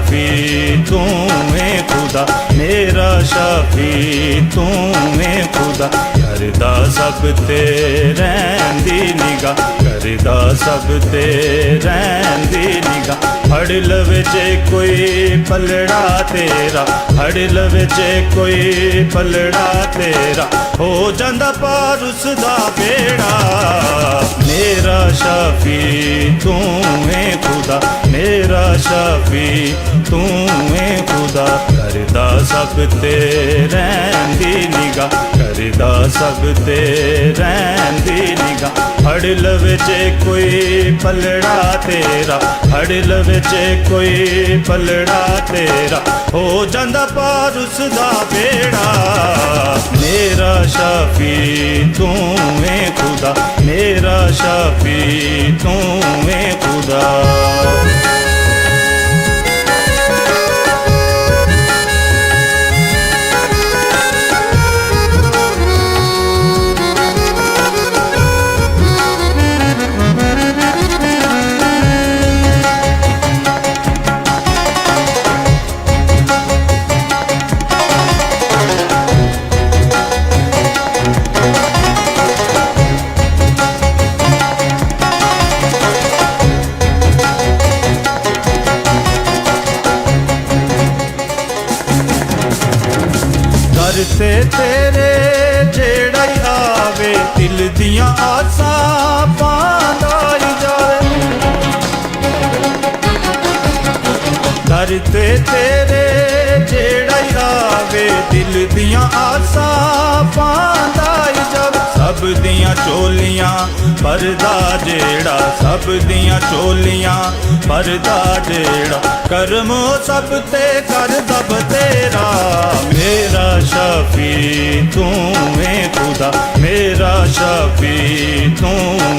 शाफी तू है खुदा, मेरा शाफी तू है खुदा। करदा सब ते रैंदी निगाह, करदा सब ते रैंदी निगाह। फड़ लवे जे कोई पलड़ा तेरा, फड़ लवे जे कोई पलड़ा तेरा, हो जांदा पार उसदा बेड़ा। मेरा शाफी तू है खुदा, मेरा शाफी तू है खुदा। करदा सब ते रैंदी निगाह, करदा सब ते रैंदी निगाह। फड़ लवे जे कोई पलड़ा तेरा, फड़ लवे जे कोई पलड़ा तेरा, हो जांदा पार उसदा बेड़ा। मेरा शाफी तू है खुदा, मेरा शाफी तू है खुदा। करते तेरे जेड़ा ही आवे, दिल दियां आसां पांदा ही जावे। करते तेरे जेड़ा ही आवे, दिल दियां आसां पांदा ही जावे। सब दियां चोलियां परदा जेड़ा, सब दियां चोलियां परदा जेड़ा, करमो सब ते करदा बतेरा। मेरा शाफी तू है खुदा, मेरा शाफी तू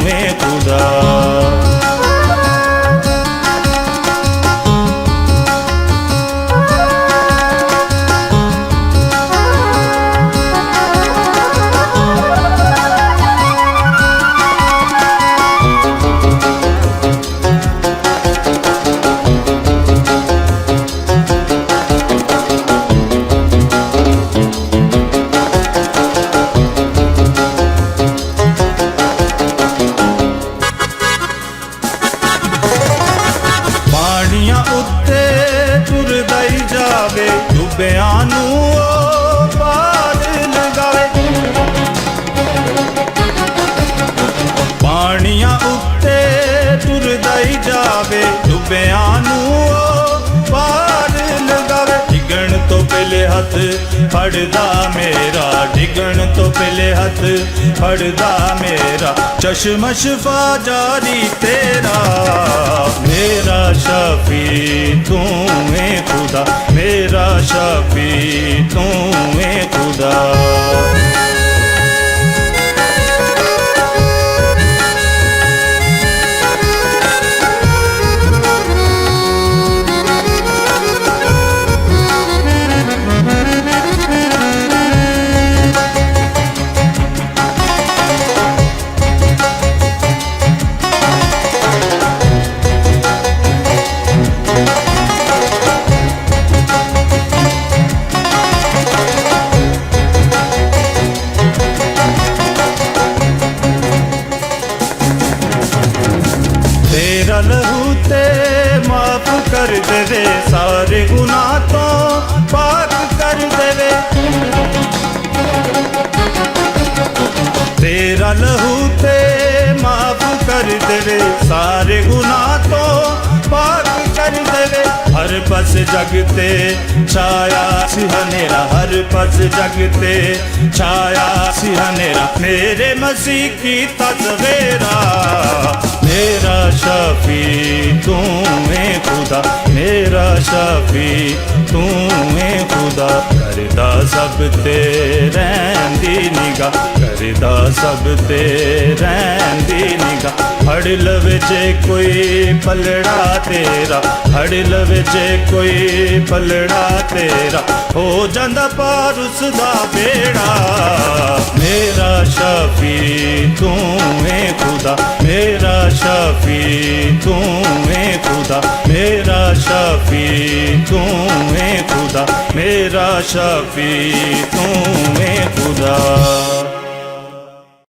है खुदा। उत्ते तुरदा ही जावे, डुबियां नू ओ पार लगावे। पानियां उत्ते तुरदा ही जावे, डुबियां नू ओ पार लगावे। डिगण तो पहले हथ फड़दा मेरा, डिगण तो पहले हथ फड़दा मेरा, चश्मश फा जारी तेरा। मेरा शाफी तू है खुदा, मेरा शाफी तू है खुदा। तेरा लहू ते माफ कर देवे, सारे गुनाह तो पाक कर देवे। तेरा लहू ते माफ कर देवे, सारे गुनाह तो पाक कर देवे। हर पस जगते छाया सी हनेरा, हर पस जगते छाया सी हनेरा, मेरे मसीह की तस्वीरा। मेरा शाफी तू है खुदा, मेरा शाफी तू है खुदा। करदा सब ते रैंदी निगाह, करदा सब ते रैंदी निगाह। फड़ लवे जे कोई पलड़ा तेरा, फड़ लवे जे कोई पलड़ा तेरा, हो जांदा पार उसदा बेड़ा। मेरा शाफी तू है खुदा, मेरा शाफी तू है खुदा, मेरा शाफी तू है खुदा, मेरा शाफी तू है खुदा।